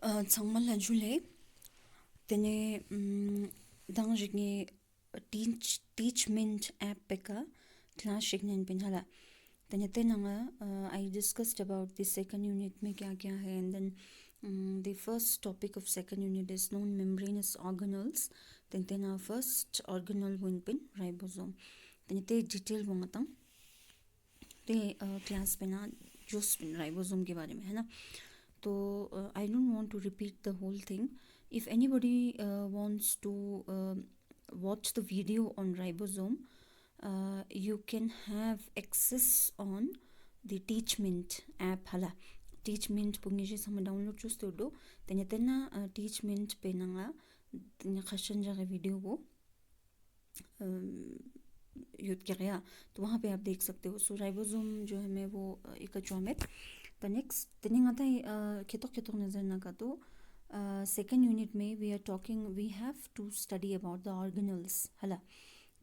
정말 July tene dang jigni teachment app peka class shignen bin hala tene tenanga I discussed about the second unit में क्या है and then the first topic of second unit is non-membranous organelles then our first organelle win pin ribosome tene te detail wongatang ते class पे ना जो ribosome के बारे में है ना तो I don't want to repeat the whole thing if anybody wants to watch the video on ribosome you can have access on the teachment app hala teachment pungi je sama download chusto do tena teachment pe nanga tena khashan jare video wo youth किया तो वहाँ पे आप देख सकते हो सो ribosome जो है मैं वो एक चौमेट द नेक्स्ट तनिंग आता है खेतों नज़र ना का तो सेकेंड यूनिट में we are talking we have to study about the organelles हला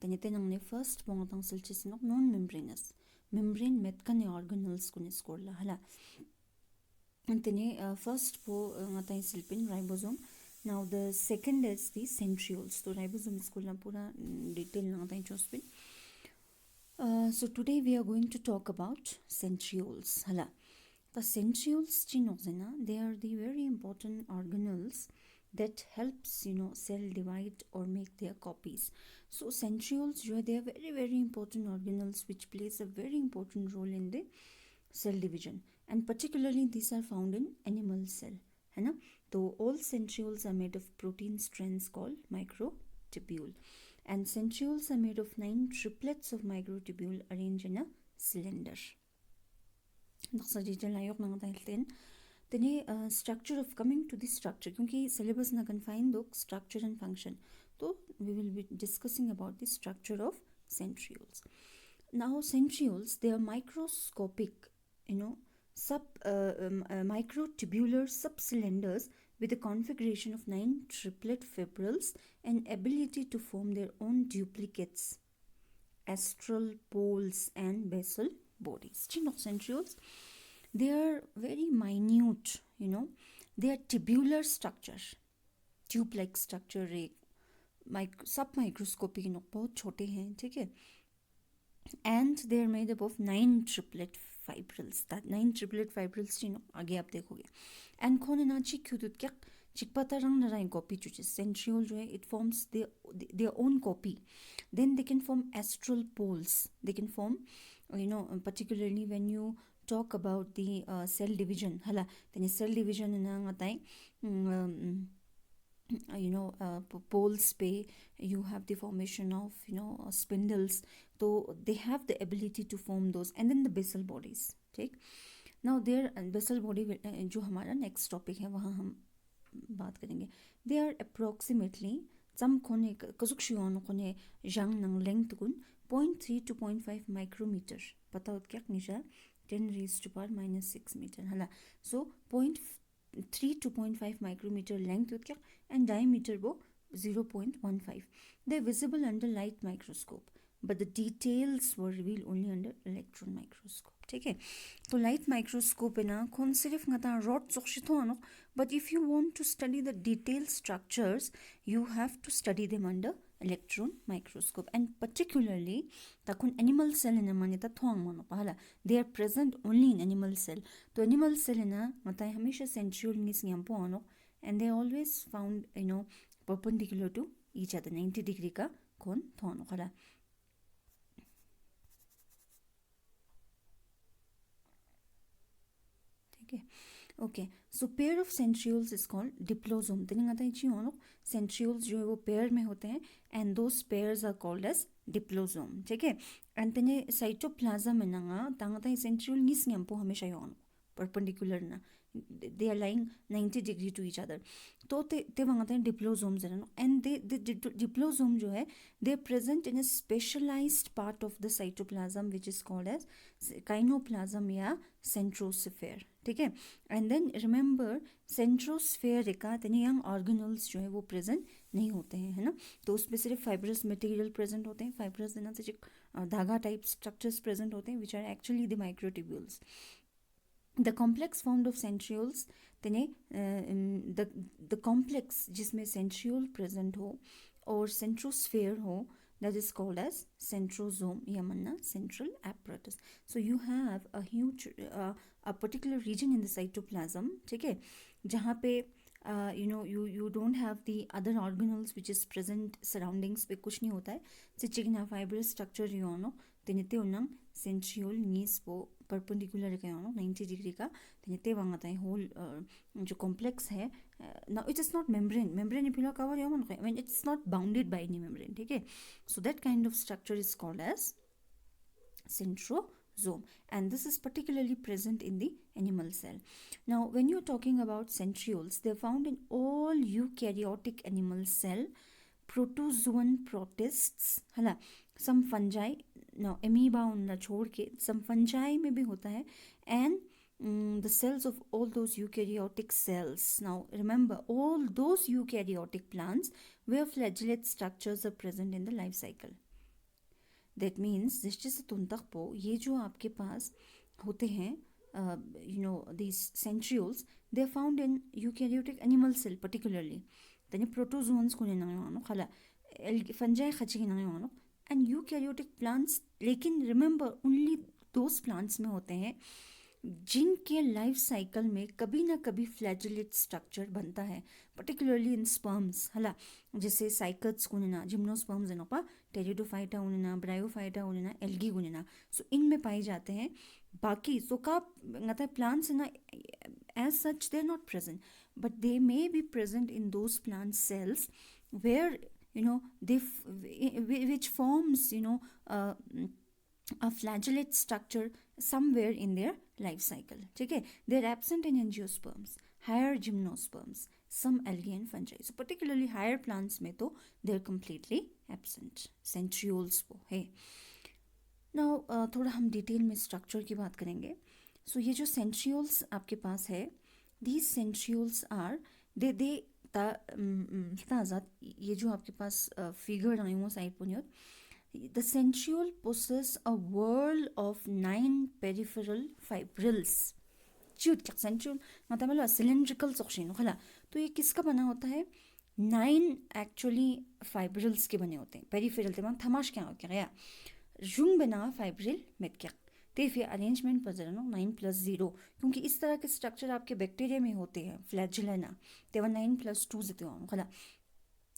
तने नंगने फर्स्ट बोंगतांग सिल्चिस नॉन मेम्ब्रेनस मेम्ब्रेन मेटकने ऑर्गेनल्स को स्कोर ला हला तने फर्स्ट पो आता सिल्पिन ribosome now the second is the centrioles तो राइबोसोम स्कूल ना पूरा डिटेल ना आता है चोस्पिन so today we are going to talk about centrioles hala the centrioles chinozena they are the very important organelles that helps cell divide or make their copies so centrioles they are very very important organelles which plays a very important role in the cell division and particularly these are found in animal cell है ना तो all centrioles are made of protein strands called microtubule and centrioles are made of 9 triplets of microtubule arranged in a cylinder. Structure of coming to the structure क्योंकि syllabus ना confine दो structure and function तो we will be discussing about the structure of centrioles. Now centrioles they are microscopic microtubular subcylinders with a configuration of 9 triplet fibrils and ability to form their own duplicates, astral poles and basal bodies. Centrioles, they are very minute, they are tubular structure, tube-like structure, सब microscopic बहुत छोटे हैं ठीक है and they are made up of 9 triplet fibrils that 9 triplet fibrils आगे आप देखोगे and खोने ना चिक्कुदुत क्या चिकपता रंग ना राइन copy चुचे centriole जो है it forms their own copy then they can form astral poles they can form particularly when you talk about the cell division hala then cell division ना ngatai poles पे you have the formation of spindles so they have the ability to form those and then the basal bodies ठीक now their basal body जो हमारा next topic है वहाँ हम बात करेंगे they are approximately some कोने कसुक शिवानो कोने जंग नंग length कुन 0.3 to 0.5 micrometer पता हो क्या निशा 10 raised to power minus 6 meter हला so 0.3 to 0.5 micrometer length होत क्या and diameter वो 0.15 they're visible under light microscope but the details were revealed only under electron microscope ठीक है तो light microscope है ना कौन सिर्फ ngata rod सोखशितो आनो but if you want to study the detailed structures you have to study them under electron microscope and particularly takun animal cell na manita thong mano pahala they are present only in animal cell to animal cell na matai hamesha centriole ngis nyampo ano and they always found perpendicular to each other 90 degree का कोण थोनो खला ठीक है okay so pair of centrioles is called diplosome तनिंग आता है जी होनो centrioles जो है वो pair में होते हैं and those pairs are called as diplosome ठीक है and तने cytoplasm में नंगा तांगता है centriole निस न्यम्पो हमेशा योनो perpendicular ना they are lying 90 degree to each other तो ते वंगाते हैं diplosomes है ना and the diplosome जो है they are present in a specialized part of the cytoplasm which is called as gynoplasm या centrosphere ठीक है and then remember centrosphere का तने young organelles जो है वो present नहीं होते हैं है ना तो उसमें सिर्फ fibrous material present होते हैं fibrous देना से धागा type structures present होते हैं which are actually the microtubules the complex form of centrioles तेने द कॉम्प्लेक्स जिसमें सेंट्रियोल प्रेजेंट हो और सेंट्रोस्फेयर हो, that is called as centrosome या मन्ना central apparatus. So you have a huge a particular region in the cytoplasm, ठीक है, जहाँ पे you don't have the other organelles which is present surroundings पे कुछ नहीं होता है, सिचिगना fibrous structure योनो तेनेते उन्नंग centriole नीस वो perpendicular का योनो 90 डिग्री का तेनेते वांगता है whole जो complex है. Now it is not membrane इपिला cover Yeoman का, when it's not bounded by any membrane, ठीक है. So that kind of structure is called as centrosome, and this is particularly present in the animal cell. Now when you're talking about centrioles, they're found in all eukaryotic animal cell, protozoan protists, है ना, some fungi, now amoeba उनला छोड़ के some fungi में भी होता है, and the cells of all those eukaryotic cells. Now remember, all those eukaryotic plants where flagellate structures are present in the life cycle. That means दृष्टि से तुम तक पो ये जो आपके पास होते हैं these centrioles, they are found in eukaryotic animal cell particularly. Then protozoans को लेना है वानो खला fungi खची के ना वानो, and eukaryotic plants, लेकिन remember only those plants में होते हैं जिनके लाइफ साइकिल में कभी ना कभी फ्लैजेलेट स्ट्रक्चर बनता है, पर्टिकुलरली इन स्पर्म्स, हला जैसे साइकट्स गुनिना, जिम्नोस्पर्म्स एनोपा, टेरिडोफाइटा उनिना, ब्रायोफाइटा उनिना, एल्गी गुनिना, सो इनमें पाए जाते हैं. बाकी सो का मतलब प्लांट्स ना as such they are not present, but they may be present in those plant cells where they which forms a flagellate structure somewhere in their life cycle, ठीक है. They are absent in angiosperms, higher gymnosperms, some algae and fungi. So particularly higher plants में तो they are completely absent. Centrioles वो है. Now थोड़ा हम detail में structure की बात करेंगे. So ये जो centrioles आपके पास है, these centrioles are they आज़ाद ये जो आपके पास फिगर आई हूँ side पुनियोत, the centriole possess a whorl of 9 peripheral fibrils. centriole मतलब cylindrical सेक्शन खला, तो ये किसका बना होता है? 9 एक्चुअली फाइब्रिल्स के बने होते हैं. पेरिफेरल तमाम थमाश क्या हो गया जुंग बना फाइब्रिल मेट क्या ते फिर अरेंजमेंट पर जरा 9+0, क्योंकि इस तरह के स्ट्रक्चर आपके बैक्टीरिया में होते हैं फ्लैजिलेना, तेवा 9+2 देते हो खला.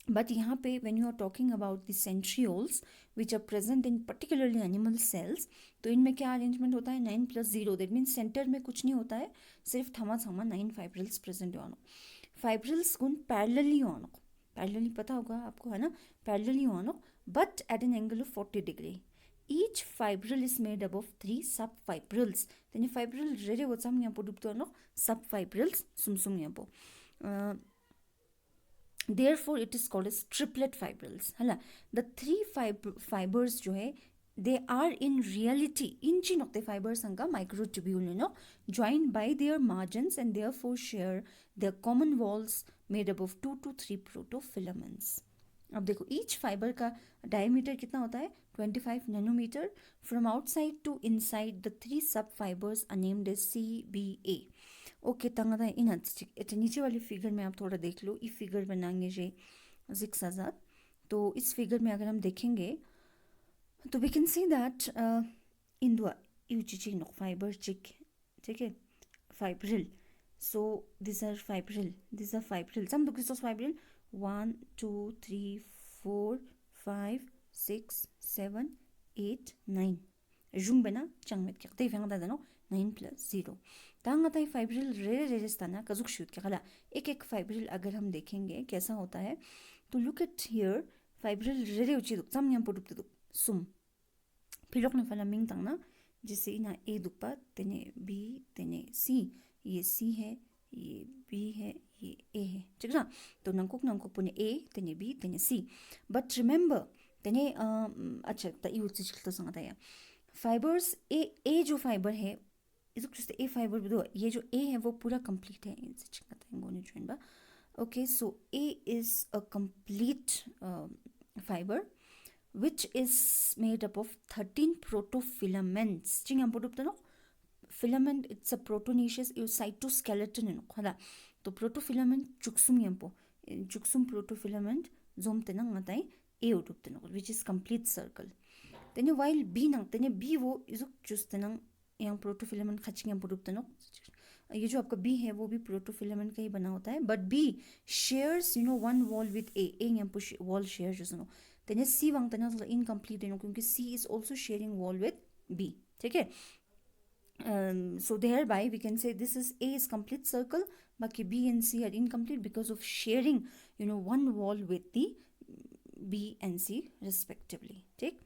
But यहाँ पे when you are talking about the centrioles which are present in particularly animal cells, तो इनमें क्या अरेंजमेंट होता है? 9+0. दैट मीन्स सेंटर में कुछ नहीं होता है, सिर्फ थमा 9 फाइब्रिल्स प्रेजेंट हो. फाइब्रिल्स गुण पैरेलली हो, पैरेलली पता होगा आपको है ना, पैरेलली हो but at an angle of 40 degree. Each fibril is made up of 3 subfibrils. Then fibril rere wo sam यहाँ पर डूबते हो subfibrils सुम यहाँ पर. Therefore it is called as triplet fibrils. हला the 3 fibers जो है they are in reality inchi Nocte fibers अंगा microtubule joined by their margins and therefore share their common walls made up of 2 to 3 protofilaments. अब देखो each fiber का diameter कितना होता है? 25 nanometer. From outside to inside the 3 subfibers are named as CBA. Okay तंगा इन नीचे वाली फिगर में आप थोड़ा देख लो, ये फिगर बनाएंगे जे जिक्स आज़ाद. तो इस फिगर में अगर हम देखेंगे तो we can see that in दो यू चिक नो फाइबर चिक, ठीक है, fibril. So this are fibril सम तो किस फाइब्रिल 1 2 3 4 5 6 7 8 9 जुम बना चंग में क्या ते फेंगा दादा नो 9+0. तांगताई फाइब्रिल रेरे स्ताना कजुक शूट के खला एक फाइब्रिल अगर हम देखेंगे कैसा होता है तो लुक एट हियर फाइब्रिल रेरे उची दुक सम यहाँ पर दुक सुम फिर ने फला मिंग तांगना जिससे इना ए दुपा तेने बी तेने सी, ये सी है, ये बी है, ये ए है, ठीक है. तो नंकुक पुने ए तेने बी तेने सी. बट रिमेंबर तेने अच्छा यू चिकता संगता है फाइबर्स ए जो फाइबर है ए फाइबर दो, ये जो ए है वो पूरा कंप्लीट है. Okay so A is a complete fibre which is made up of 13 protofilaments. चिंग हम पुटुप तो filament it's a proteinaceous cytoskeleton no khala to protofilament chuksum yampo chuksum protofilament zom tenang ngatai e udup tenang which is complete circle then while b nang then b वो इसुक चुस tenang yang protofilament खचिंग यम Udupa tenang ये जो आपका B है वो भी protofilament का ही बना होता है but B shares one wall with A यम पुश वॉल शेयर जो सुनो तेने सी वांग तना इनकम्प्लीट है क्योंकि C is also sharing wall with B ठीक है so thereby we can say this is A is complete circle but B and C are incomplete because of sharing one wall with the B and C respectively ठीक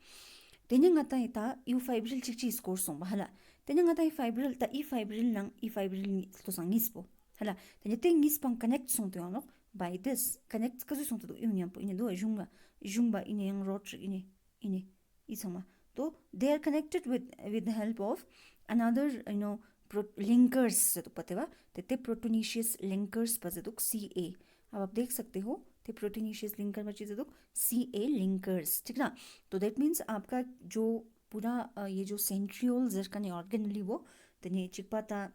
तेने ngata ita u fibril chichi score song bahala तेने ngata fibril ta e fibril nang e fibril to sang nispo hala तेने te nispang connect song to no by this connect kazu song to union po ine do jungba ine yang rot ine isama so they are connected with the help of another linkers से तो पते वा ते proteinaceous linkers पजे तो CA अब आप देख सकते हो ते proteinaceous linker में चीज़ तो CA linkers ठीक ना तो that means आपका जो पूरा ये जो centrioles जरकने organelle वो तेने चिकपाता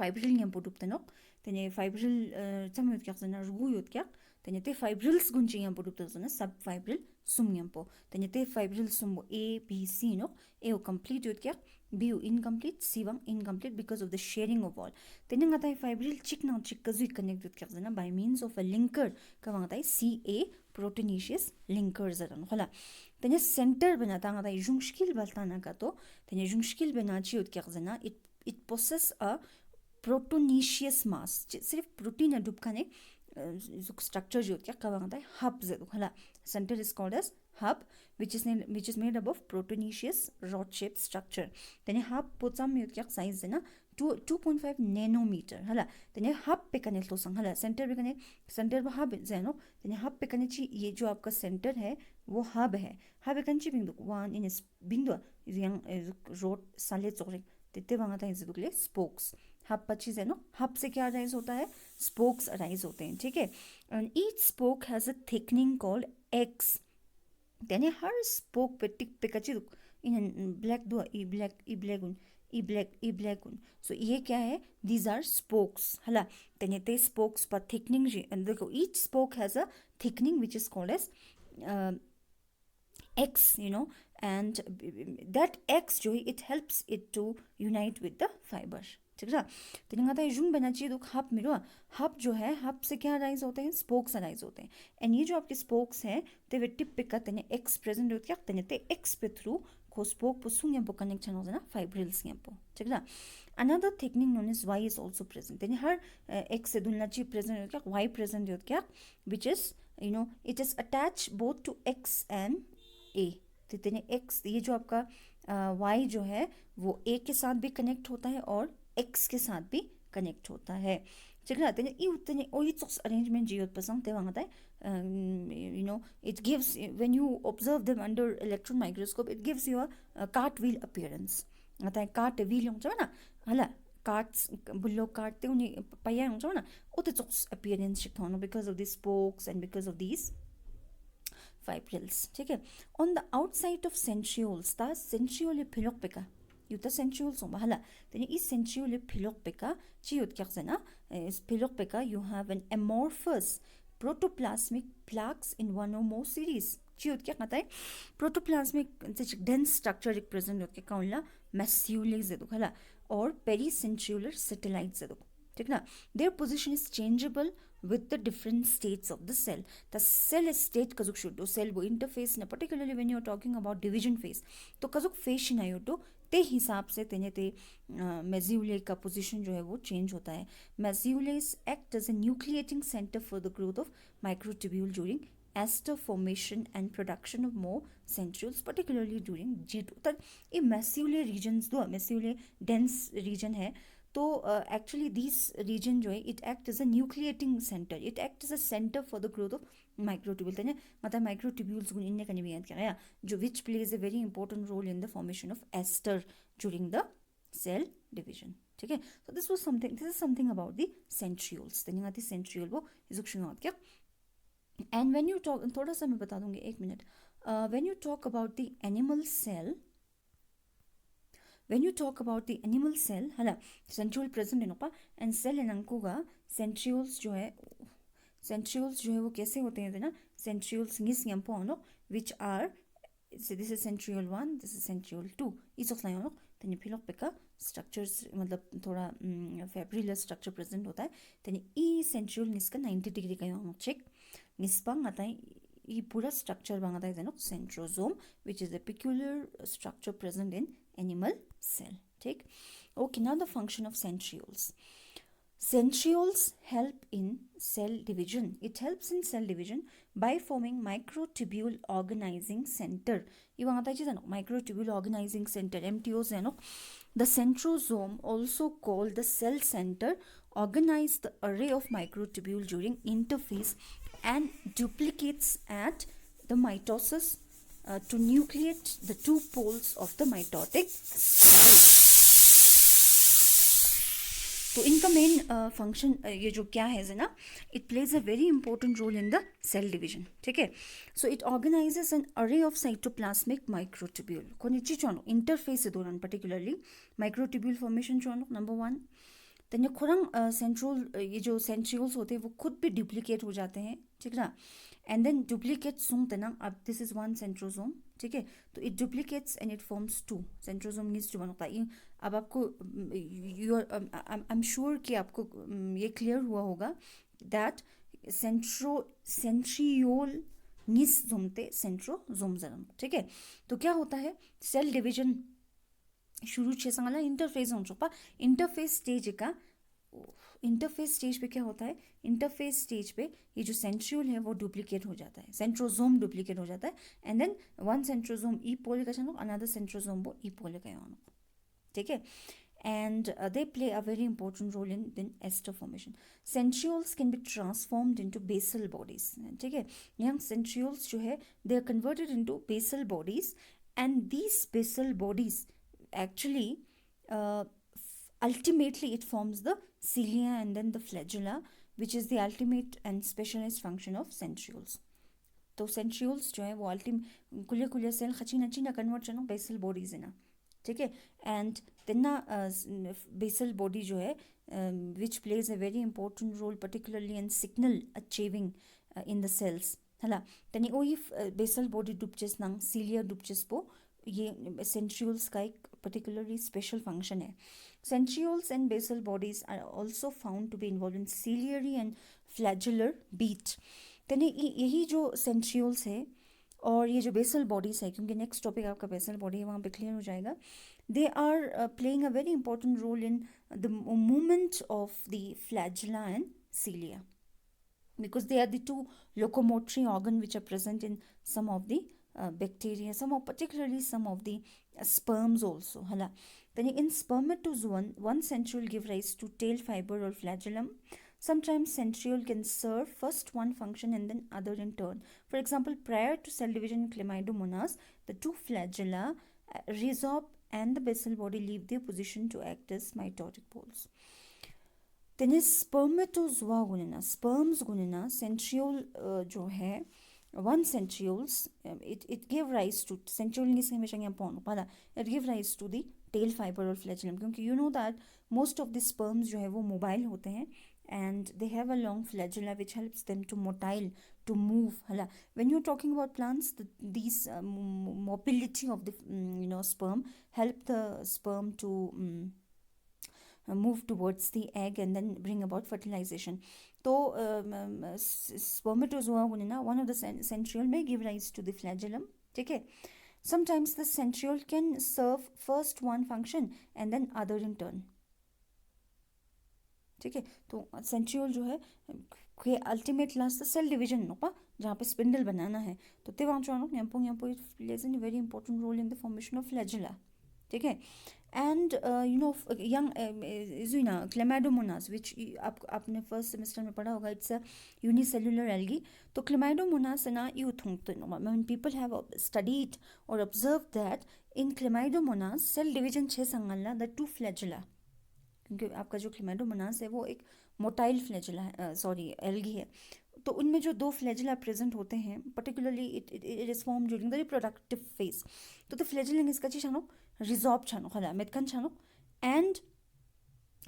fibril यम पोटुप तेनो तेने fibril चम्युत क्या जना रुगुयुत क्या तेने ते fibrils गुंची यम पोटुप तेनो subfibril sum यम पो तेने ते fibril sum A B C no A वो complete युत क्या B incomplete C1 incomplete because of the sharing of wall तेने ngata fibril chick na chick kazui connect with क्या जना by means of a linker का ngata CA proteinaceous linker जरन होला तेने center बनाता ngata jungshkil baltana का तो तेने jungshkil बना चिउत क्या जना it possess a proteinaceous mass सिर्फ protein अडुप खाने structure जो क्या का ngata hub जरु होला center is called as hub which is made up of proteinaceous rod shaped structure then hub potsam yut kyak size na 2.5 nanometer hala then hub पे कने तो संग hala center पे कने center पे hub है no then hub पे कने ची ये जो आपका center है वो hub है hub कने ची बिंदु one in बिंदु yang rod साले चोरे तेते वहां था इसे दुगले spokes hub पची है नो hub से क्या arise होता है spokes arise होते हैं ठीक है and each spoke has a thickening called X then her spoke पे टिक पे कची इन black दो e black so ये क्या है these are spokes हला then ते spokes पर thickening जी and देखो each spoke has a thickening which is called as X and that X जो it helps it to unite with the fiber ठीक है तो निगाता है जुम बना चाहिए तो हब मिलो हब जो है हब से क्या राइज होते हैं स्पोक्स राइज होते हैं एंड ये जो आपके स्पोक्स हैं ते वे टिप पे का तने एक्स प्रेजेंट होते क्या तने ते एक्स पे थ्रू को स्पोक पे सुंग यंपो कनेक्शन होता है ना फाइब्रिल्स यंपो ठीक है another thickening known as Y is also present then her x से दुलना चाहिए प्रेजेंट होता क्या Y present होता क्या which is it is attached both to X and A तो तेने X ये जो आपका Y जो है वो A के साथ भी कनेक्ट होता है और X के साथ भी कनेक्ट होता है ठीक है तेने ई उतने ओई चोक्स अरेंजमेंट जियोत पसंद ते वांगता है it gives when you observe them under electron microscope it gives you a cartwheel appearance आता है कार्ट व्हील होंगे ना हला कार्ट्स बुल्लो कार्ट ते उन्हें पाया होंगे ना उते चोक्स appearance शिक्ट होना because of these spokes and because of these fibrils ठीक है on the outside of centrioles ता centriole फिलोक पे का युता centrioles हो बाहला तेने इस centriole फिलोक पे का चियोत क्या जना इस फिलोक पे का you have an amorphous protoplasmic plaques in one or more series चियोत क्या कहता है protoplasmic जैसे dense structure एक present होते क्या काउंला massulae ज़ेदुक हला और pericentriolar satellites ज़ेदुक ठीक ना their position is changeable with the different states of the cell the cell state kazuk should do cell wo interface na particularly when you are talking about division phase तो कजुक phase ना यो तो ते हिसाब से तेने ते मेज्यूले का पोजीशन जो है वो चेंज होता है मेज्यूलेस act as a nucleating centre for the growth of microtubule during aster formation and production of more centrioles particularly during G2 तक ये मेज्यूले रीजन्स दो मेज्यूले डेंस रीजन है तो एक्चुअली दिस रीजन जो है it act as a nucleating centre it act as a centre for the growth of microtubule तने मतलब microtubules गुण इन्हें कने भी याद क्या है जो which plays a very important role in the formation of ester during the cell division ठीक है so this is something about the centrioles तने आती centriole वो इजुक्शन आत क्या and when you talk थोड़ा सा मैं बता दूँगी एक minute when you talk about the animal cell when you talk about the animal cell hala centriole present है ना and cell इनको का centrioles जो है वो कैसे होते हैं ना centrioles ngis nyampo no which are so this is centriole 1 this is centriole 2 इसोक ना no तनी फिलोक पेका structures मतलब थोड़ा fibrillar structure present होता है तनी ई centriole ngis का 90 degree का यो check ngis bang आता है ये पूरा structure bang आता है ना centrosome which is a peculiar structure present in animal cell ठीक okay now the function of centrioles. Centrioles help in cell division. It helps in cell division by forming microtubule organizing center. You want to know microtubule organizing center MTOs है ना. The centrosome, also called the cell center, organize the array of microtubule during interphase and duplicates at the mitosis to nucleate the two poles of the mitotic cell. तो इनका main function ये जो क्या है ना it plays a very important role in the cell division ठीक है so it organizes an array of cytoplasmic microtubule कोनिची चोनो इंटरफेस दौरान पर्टिकुलरली माइक्रोट्यूब्यूल फॉर्मेशन चोनो नंबर 1 देन ये खुरंग सेंट्रोल ये जो सेंट्रियोल्स होते हैं वो खुद भी डुप्लीकेट हो जाते हैं ठीक ना एंड देन डुप्लीकेट सुंग तना अब दिस इज वन सेंट्रोसोम ठीक है तो it duplicates and it forms two centrosome needs to बनता है अब आपको आई एम श्योर कि आपको ये क्लियर हुआ होगा दैट सेंट्रियोल निस जोमते सेंट्रोसोम जरम ठीक है तो क्या होता है सेल डिवीजन शुरू छे संगला इंटरफेस हो चुका इंटरफेस स्टेज का इंटरफेस स्टेज पे क्या होता है इंटरफेस स्टेज पे ये जो सेंट्रियोल है वो डुप्लीकेट हो जाता है सेंट्रोसोम डुप्लीकेट हो जाता है एंड देन वन सेंट्रोसोम ई पोल का चनो अनदर सेंट्रोसोम वो ई पोल का यानो ठीक है and they play a very important role in ester formation. Centrioles can be transformed into basal bodies ठीक है यहाँ centrioles जो है they are converted into basal bodies and these basal bodies actually ultimately it forms the cilia and then the flagella which is the ultimate and specialized function of centrioles. तो centrioles जो है वो ultimate कुलिया कुलिया cell खची नची ना convert चनो basal bodies है ना ठीक है एंड तेना बेसल बॉडी जो है which plays a very important role particularly in signal achieving in the cells हला तनी ओ बेसल बॉडी डुपचेस नंग सीलिया डुपचेस पो ये सेंट्रियोल्स का एक particularly special function है centrioles and basal bodies are also found to be involved in ciliary and flagellar beat तने यही जो centrioles है और ये जो बेसल बॉडीज है क्योंकि नेक्स्ट टॉपिक आपका बेसल बॉडी है वहाँ पे क्लियर हो जाएगा they are playing a very important role in the movement of the flagella and cilia because they are the two locomotory organ which are present in some of the bacteria some of particularly some of the sperms also hala then in spermatozoon one centriole give rise to tail fiber or flagellum. Sometimes centriole can serve first one function and then other in turn. For example, prior to cell division in Chlamydomonas, the two flagella, rhizome and the basal body leave their position to act as mitotic poles. Then spermatozoa gunina, sperms gunina, centriole जो है one centrioles it gave rise to centriole की हमेशा यहाँ पौन पता it gave rise to the tail fiber or flagellum क्योंकि you know that most of the sperms जो है वो mobile होते हैं and they have a long flagella which helps them to motile to move hala when you're talking about plants these mobility of the sperm help the sperm to move towards the egg and then bring about fertilization. तो spermatozoa one of the centriole may give rise to the flagellum ठीक है sometimes the centriole can serve first one function and then other in turn ठीक है तो centriole जो है ultimate last cell division नोपा जहाँ पे स्पिंडल बनाना है तो ते वहाँ जो यहाँ plays an very important role in the formation of flagella ठीक है एंड यंग जुना क्लेमाइडोमोनास विच आपने फर्स्ट सेमेस्टर में पढ़ा होगा इट्स अ यूनिसेल्युलर एल्गी तो क्लेमाइडोमोनास ना यू थोंगते व्हेन पीपल हैव स्टडीड और observe that in Chlamydomonas cell division छः संगलना द टू फ्लैजिला क्योंकि आपका जो क्लेमाइडोमोनास है वो एक मोटाइल फ्लैजिला है सॉरी एल्गी है तो उनमें जो दो फ्लैजिला प्रेजेंट होते हैं particularly it is form during the reproductive phase तो फ्लैजिला इसका चीज रिजॉर्ब छानो खला मेदकन छानो एंड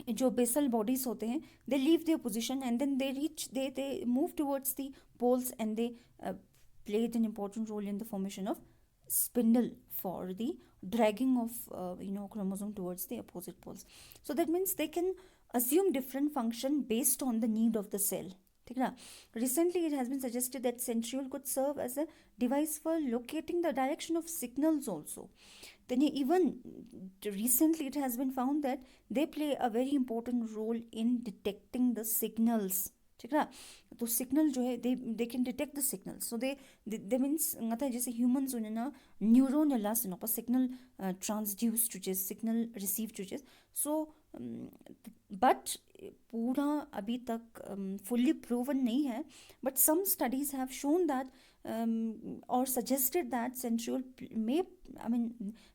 जो बेसल बॉडीज होते हैं they leave their position and then they reach they move towards the poles and they played an important role in the formation of spindle for the dragging of chromosome towards the opposite poles. So that means they can assume different function based on the need of the cell. ठीक ना. Recently it has been suggested that centriole could serve as a device for locating the direction of signals also. Then even recently it has been found that they play a very important role in detecting the signals. ठीक है. तो signal जो है they can detect the signal so they means ngata जैसे humans उन्हें ना neuron ला से ना सिग्नल ट्रांसड्यूस टुचेस सिग्नल रिसीव टुचेस सो बट पूरा अभी तक फुल्ली प्रूवन नहीं है but some studies have shown that or suggested that centriole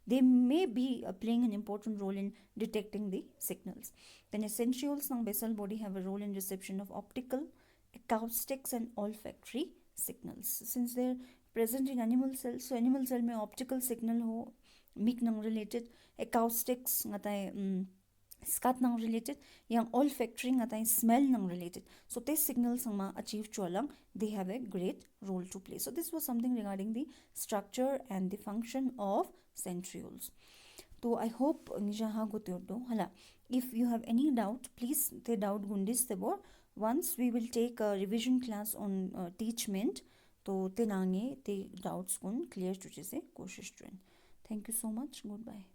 they may be playing an important role in detecting the signals. Then centrioles ng basal body have a role in reception of optical, acoustics and olfactory signals. Since they're present in animal cells, so animal cell में optical signal हो mic nang related, acoustics ngata scat nang related, yang olfactory ngata smell nang related. So these signals ang achieve chualang, they have a great role to play. So this was something regarding the structure and the function of centrioles. So I hope nijaha gotyoddo hala. If you have any doubt, please te doubt gundis tebo. Once we will take a revision class on teachment, तो ते नांगे ते doubts कुन clear चुचे से कोशिश चुन. Thank you so much. Goodbye.